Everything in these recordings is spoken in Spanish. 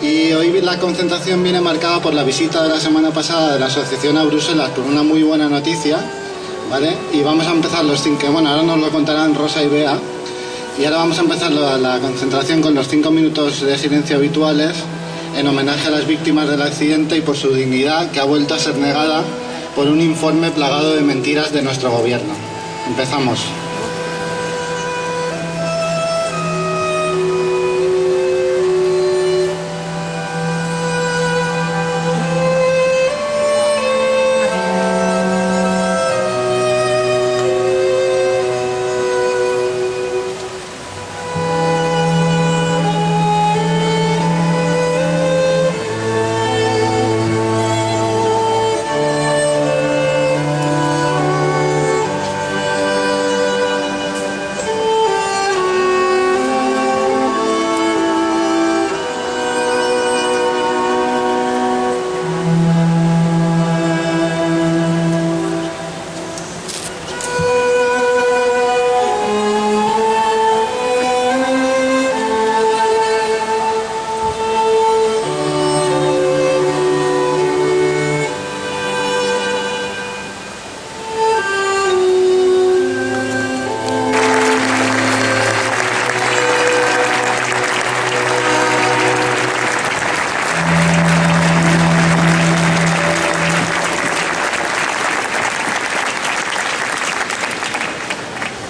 Y hoy la concentración viene marcada por la visita de la semana pasada de la asociación a Bruselas con una muy buena noticia, ¿vale? Y vamos a empezar bueno, ahora nos lo contarán Rosa y Bea. Y ahora vamos a empezar la concentración con los 5 minutos de silencio habituales en homenaje a las víctimas del accidente y por su dignidad, que ha vuelto a ser negada por un informe plagado de mentiras de nuestro gobierno. Empezamos.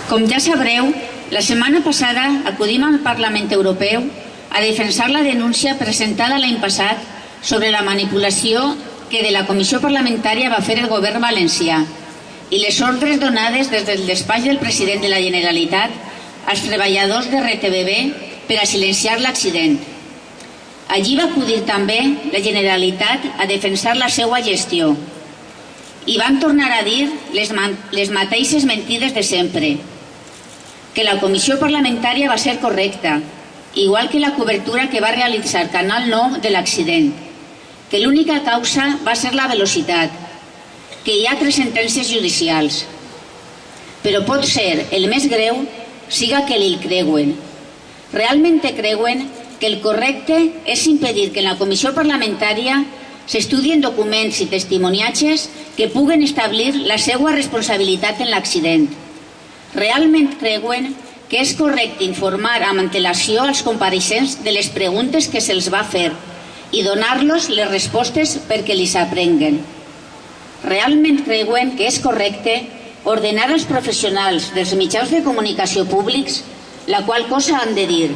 Com ja sabreu, la setmana passada acudim al Parlament Europeu a defensar la denúncia presentada l'any passat sobre la manipulació que de la Comissió Parlamentària va fer el govern valencià i les ordres donades des del despatx del president de la Generalitat als treballadors de RTBB per a silenciar l'accident. Allí va acudir també la Generalitat a defensar la seva gestió i van tornar a dir les mateixes mentides de sempre, que la comissió parlamentària va ser correcta, igual que la cobertura que va realitzar Canal 9 de l'accident, que l'única causa va ser la velocitat, que hi ha 3 sentències judicials. Però pot ser el més greu siga que li creuen. Realment creuen que el correcte és impedir que en la comissió parlamentària s'estudien documents i testimoniatges que puguen establir la seva responsabilitat en l'accident. Realment creuen que és correcte informar amb antelació als compareixents de les preguntes que se'ls va fer i donar-los les respostes perquè li s'aprenguen. Realment creuen que és correcte ordenar als professionals dels mitjans de comunicació públics la qual cosa han de dir.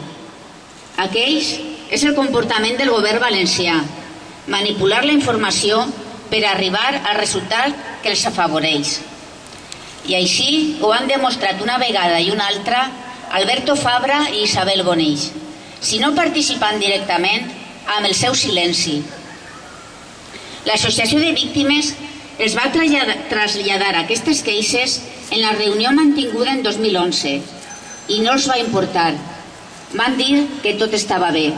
Aquells és el comportament del govern valencià, manipular la informació per arribar al resultat que els afavoreix. I així ho han demostrat una vegada i una altra Alberto Fabra i Isabel Bonell, si no participant directament amb el seu silenci. L'Associació de Víctimes els va traslladar aquestes queixes en la reunió mantinguda en 2011 i no els va importar. Van dir que tot estava bé.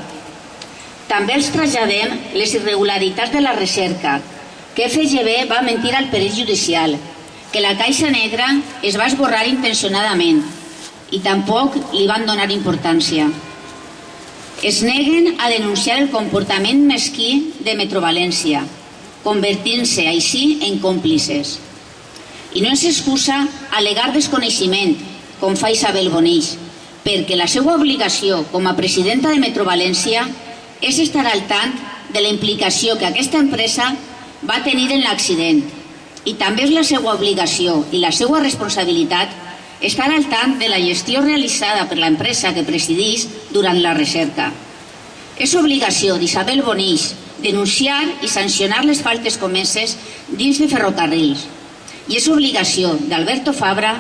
També els traslladem les irregularitats de la recerca, que FGV va mentir al perill judicial, que la caixa negra es va esborrar intencionadament i tampoc li van donar importància. Es neguen a denunciar el comportament mesquí de Metrovalència, convertint-se així en còmplices. I no és excusa alegar desconeixement, com fa Isabel Bonell, perquè la seva obligació com a presidenta de Metrovalència és estar al tant de la implicació que aquesta empresa va tenir en l'accident. I també és la seva obligació i la seva responsabilitat estar al tant de la gestió realitzada per l'empresa que presideix durant la recerca. És obligació d'Isabel Bonell denunciar i sancionar les faltes comeses dins de ferrocarrils. I és obligació d'Alberto Fabra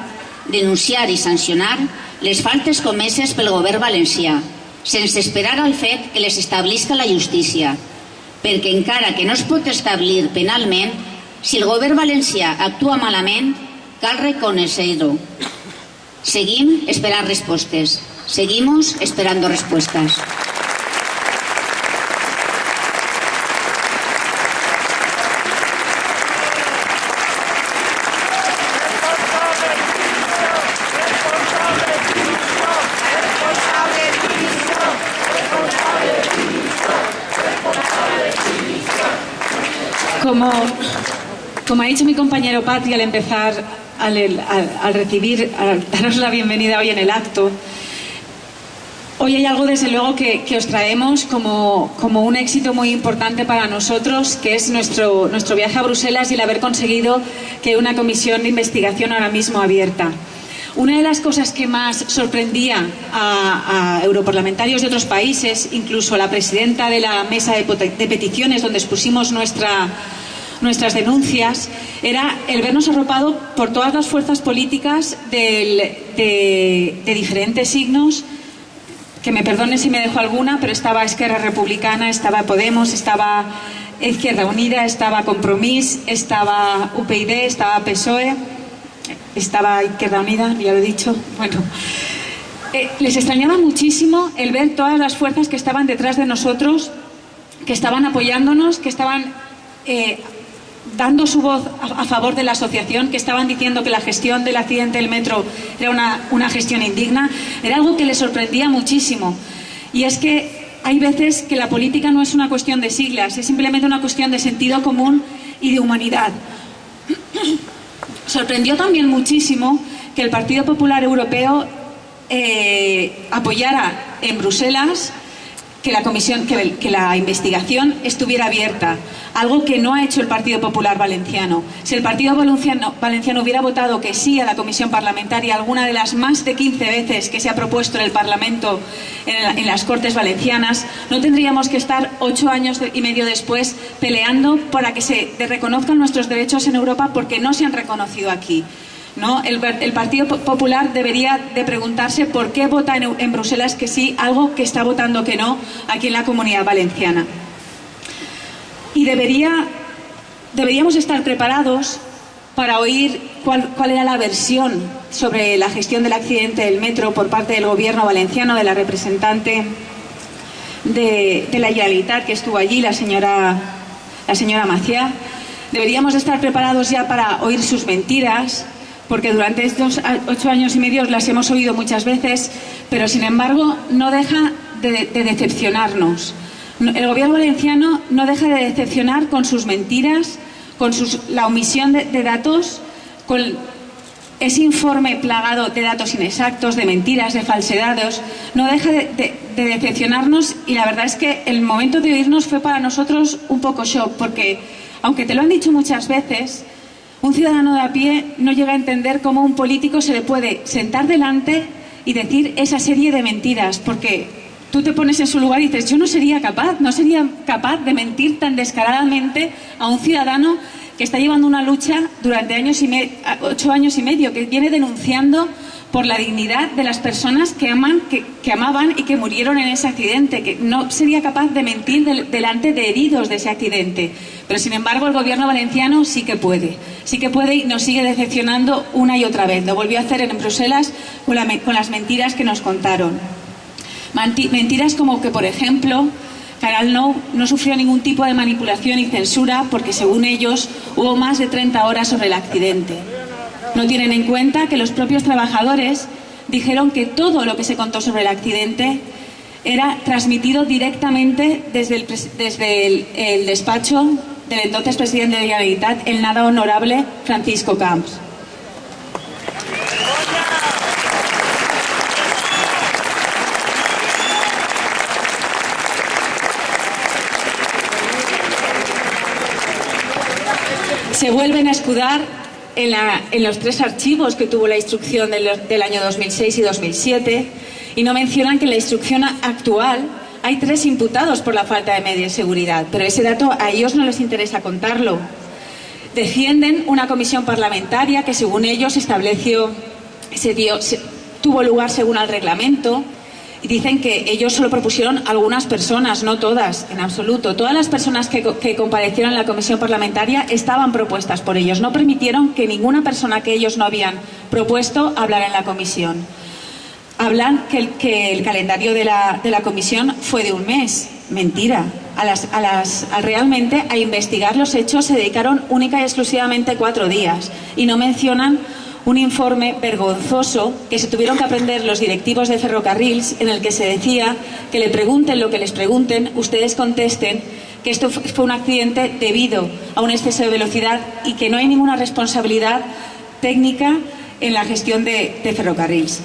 denunciar i sancionar les faltes comeses pel govern valencià, sense esperar al fet que les establisca la justícia, perquè encara que no es pot establir penalment, si el govern valencià actua malament, cal reconèixer-ho. Seguim esperant respostes. Seguimos esperando respuestas. Como ha dicho mi compañero Patri al empezar, al daros la bienvenida hoy en el acto, hoy hay algo desde luego que os traemos como un éxito muy importante para nosotros, que es nuestro viaje a Bruselas y el haber conseguido que una comisión de investigación ahora mismo abierta. Una de las cosas que más sorprendía a europarlamentarios de otros países, incluso a la presidenta de la mesa de peticiones donde expusimos nuestras denuncias, era el vernos arropado por todas las fuerzas políticas de diferentes signos, que me perdonen si me dejo alguna, pero estaba Esquerra Republicana, estaba Podemos, estaba Izquierda Unida, estaba Compromís, estaba UPyD, estaba PSOE, estaba Izquierda Unida, ya lo he dicho. Bueno, les extrañaba muchísimo el ver todas las fuerzas que estaban detrás de nosotros, que estaban apoyándonos, que estaban dando su voz a favor de la asociación, que estaban diciendo que la gestión del accidente del metro era una gestión indigna. Era algo que les sorprendía muchísimo. Y es que hay veces que la política no es una cuestión de siglas, es simplemente una cuestión de sentido común y de humanidad. Sorprendió también muchísimo que el Partido Popular Europeo apoyara en Bruselas que la investigación estuviera abierta, algo que no ha hecho el Partido Popular Valenciano. Si el Partido Valenciano hubiera votado que sí a la comisión parlamentaria alguna de las más de 15 veces que se ha propuesto en el Parlamento, en las Cortes Valencianas, no tendríamos que estar 8 años y medio después peleando para que se reconozcan nuestros derechos en Europa, porque no se han reconocido aquí, ¿no? El Partido Popular debería de preguntarse por qué vota en Bruselas que sí, algo que está votando que no aquí en la Comunidad Valenciana. Y deberíamos estar preparados para oír cuál era la versión sobre la gestión del accidente del metro por parte del Gobierno valenciano, de la representante de la Generalitat que estuvo allí, la señora Macià. Deberíamos estar preparados ya para oír sus mentiras, porque durante estos 8 años y medio las hemos oído muchas veces, pero sin embargo no deja de decepcionarnos. El Gobierno valenciano no deja de decepcionar con sus mentiras, con la omisión de datos, con ese informe plagado de datos inexactos, de mentiras, de falsedades. No deja de decepcionarnos, y la verdad es que el momento de oírnos fue para nosotros un poco shock, porque aunque te lo han dicho muchas veces, un ciudadano de a pie no llega a entender cómo a un político se le puede sentar delante y decir esa serie de mentiras, porque tú te pones en su lugar y dices, yo no sería capaz de mentir tan descaradamente a un ciudadano que está llevando una lucha durante 8 años y medio, que viene denunciando por la dignidad de las personas que amaban y que murieron en ese accidente, que no sería capaz de mentir delante de heridos de ese accidente. Pero sin embargo el Gobierno valenciano sí que puede y nos sigue decepcionando una y otra vez. Lo volvió a hacer en Bruselas con las mentiras que nos contaron. Mentiras como que, por ejemplo, Canal no sufrió ningún tipo de manipulación y censura porque, según ellos, hubo más de 30 horas sobre el accidente. No tienen en cuenta que los propios trabajadores dijeron que todo lo que se contó sobre el accidente era transmitido directamente desde el despacho del entonces presidente de la Generalitat, el nada honorable Francisco Camps. Se vuelven a escudar en los 3 archivos que tuvo la instrucción del año 2006 y 2007, y no mencionan que en la instrucción actual hay 3 imputados por la falta de medios de seguridad, pero ese dato a ellos no les interesa contarlo. Defienden una comisión parlamentaria que, según ellos, tuvo lugar según el reglamento, y dicen que ellos solo propusieron algunas personas, no todas, en absoluto. Todas las personas que comparecieron en la comisión parlamentaria estaban propuestas por ellos. No permitieron que ninguna persona que ellos no habían propuesto hablara en la comisión. Hablan que el calendario de la comisión fue de un mes. Mentira. Realmente a investigar los hechos se dedicaron única y exclusivamente 4 días. Y no mencionan un informe vergonzoso que se tuvieron que aprender los directivos de Ferrocarrils, en el que se decía que le pregunten lo que les pregunten, ustedes contesten, que esto fue un accidente debido a un exceso de velocidad y que no hay ninguna responsabilidad técnica en la gestión de ferrocarriles.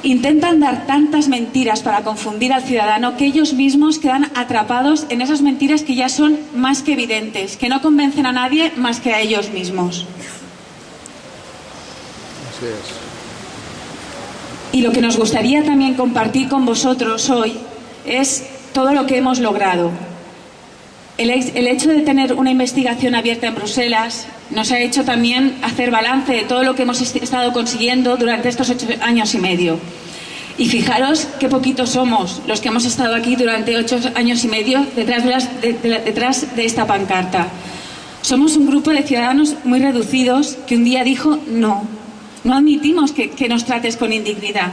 Intentan dar tantas mentiras para confundir al ciudadano que ellos mismos quedan atrapados en esas mentiras que ya son más que evidentes, que no convencen a nadie más que a ellos mismos. Así es. Y lo que nos gustaría también compartir con vosotros hoy es todo lo que hemos logrado. El hecho de tener una investigación abierta en Bruselas nos ha hecho también hacer balance de todo lo que hemos estado consiguiendo durante estos 8 años y medio. Y fijaros qué poquitos somos los que hemos estado aquí durante 8 años y medio detrás de esta pancarta. Somos un grupo de ciudadanos muy reducidos que un día dijo no admitimos que nos trates con indignidad,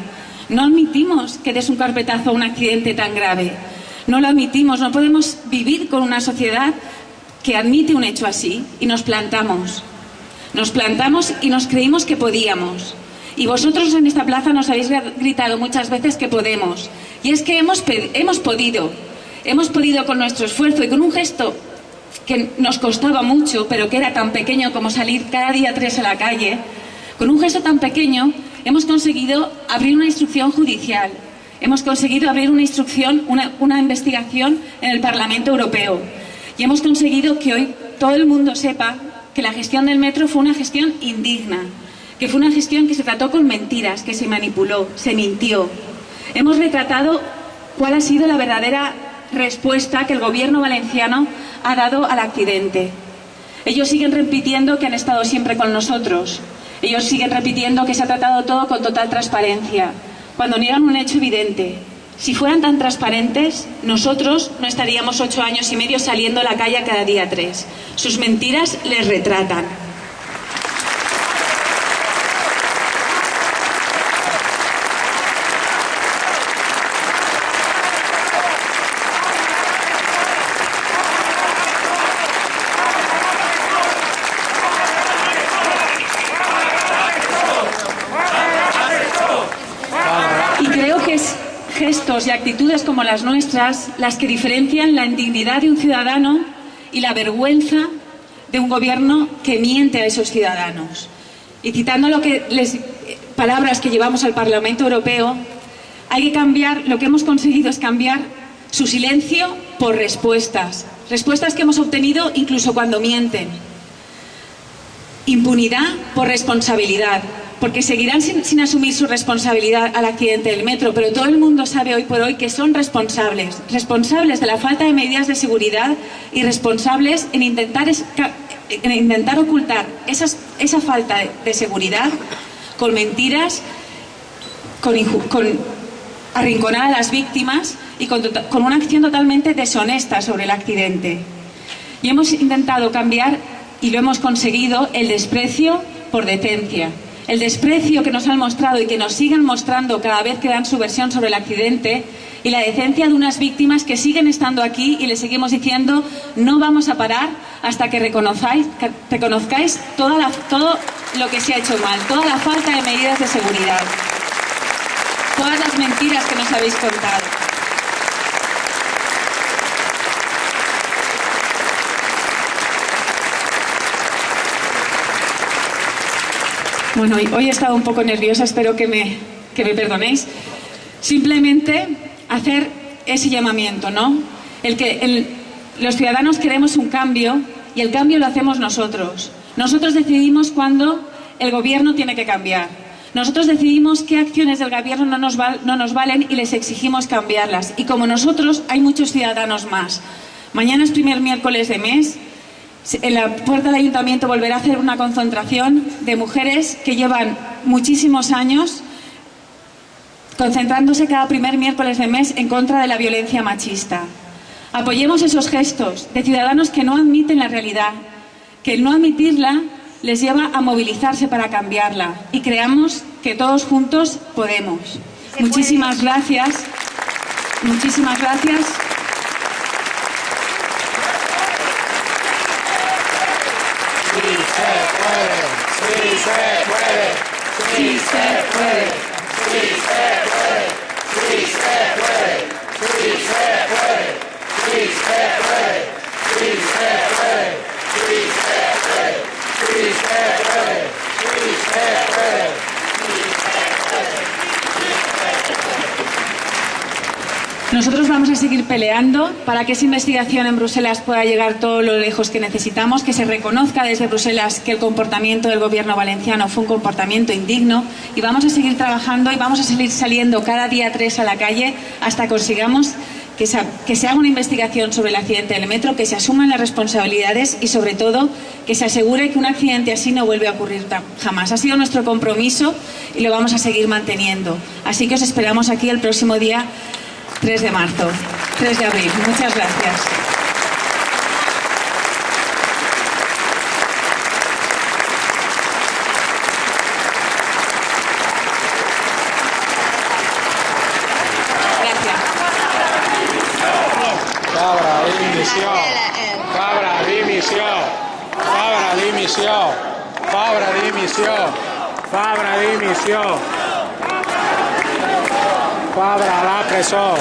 no admitimos que des un carpetazo a un accidente tan grave. No lo admitimos, no podemos vivir con una sociedad que admite un hecho así y nos plantamos. Nos plantamos y nos creímos que podíamos. Y vosotros en esta plaza nos habéis gritado muchas veces que podemos. Y es que hemos podido con nuestro esfuerzo y con un gesto que nos costaba mucho, pero que era tan pequeño como salir cada día 3 a la calle. Con un gesto tan pequeño hemos conseguido abrir una instrucción judicial. Hemos conseguido abrir una investigación en el Parlamento Europeo y hemos conseguido que hoy todo el mundo sepa que la gestión del metro fue una gestión indigna, que fue una gestión que se trató con mentiras, que se manipuló, se mintió. Hemos retratado cuál ha sido la verdadera respuesta que el gobierno valenciano ha dado al accidente. Ellos siguen repitiendo que han estado siempre con nosotros. Ellos siguen repitiendo que se ha tratado todo con total transparencia, cuando niegan un hecho evidente. Si fueran tan transparentes, nosotros no estaríamos 8 años y medio saliendo a la calle cada día 3. Sus mentiras les retratan. Gestos y actitudes como las nuestras las que diferencian la indignidad de un ciudadano y la vergüenza de un gobierno que miente a esos ciudadanos. Y citando palabras que llevamos al Parlamento Europeo, hay que cambiar, lo que hemos conseguido es cambiar su silencio por respuestas que hemos obtenido incluso cuando mienten. Impunidad por responsabilidad, porque seguirán sin asumir su responsabilidad al accidente del metro, pero todo el mundo sabe hoy por hoy que son responsables de la falta de medidas de seguridad y responsables en intentar ocultar esa falta de seguridad con mentiras, con arrinconar a las víctimas y con una acción totalmente deshonesta sobre el accidente. Y hemos intentado cambiar, y lo hemos conseguido, el desprecio por decencia. El desprecio que nos han mostrado y que nos siguen mostrando cada vez que dan su versión sobre el accidente, y la decencia de unas víctimas que siguen estando aquí y les seguimos diciendo no vamos a parar hasta que reconozcáis todo lo que se ha hecho mal, toda la falta de medidas de seguridad, todas las mentiras que nos habéis contado. Bueno, hoy he estado un poco nerviosa, espero que me perdonéis. Simplemente hacer ese llamamiento, ¿no? Los ciudadanos queremos un cambio y el cambio lo hacemos nosotros. Nosotros decidimos cuándo el gobierno tiene que cambiar. Nosotros decidimos qué acciones del gobierno no nos valen y les exigimos cambiarlas. Y como nosotros, hay muchos ciudadanos más. Mañana es primer miércoles de mes. En la puerta del ayuntamiento volverá a hacer una concentración de mujeres que llevan muchísimos años concentrándose cada primer miércoles de mes en contra de la violencia machista. Apoyemos esos gestos de ciudadanos que no admiten la realidad, que el no admitirla les lleva a movilizarse para cambiarla, y creamos que todos juntos podemos. Muchísimas gracias. Muchísimas gracias. Sí se puede, sí se puede, sí se puede, sí se puede, sí se puede, sí se puede, sí se puede. a seguir peleando para que esa investigación en Bruselas pueda llegar todo lo lejos que necesitamos, que se reconozca desde Bruselas que el comportamiento del gobierno valenciano fue un comportamiento indigno, y vamos a seguir trabajando y vamos a seguir saliendo cada día 3 a la calle hasta consigamos que se haga una investigación sobre el accidente del metro, que se asuman las responsabilidades y, sobre todo, que se asegure que un accidente así no vuelve a ocurrir jamás. Ha sido nuestro compromiso y lo vamos a seguir manteniendo. Así que os esperamos aquí el próximo día 3 de marzo, 3 de abril. Muchas gracias. Fabra, dimissió. Fabra, dimissió. Fabra, dimissió. Fabra, dimissió. Fabra, a la presó.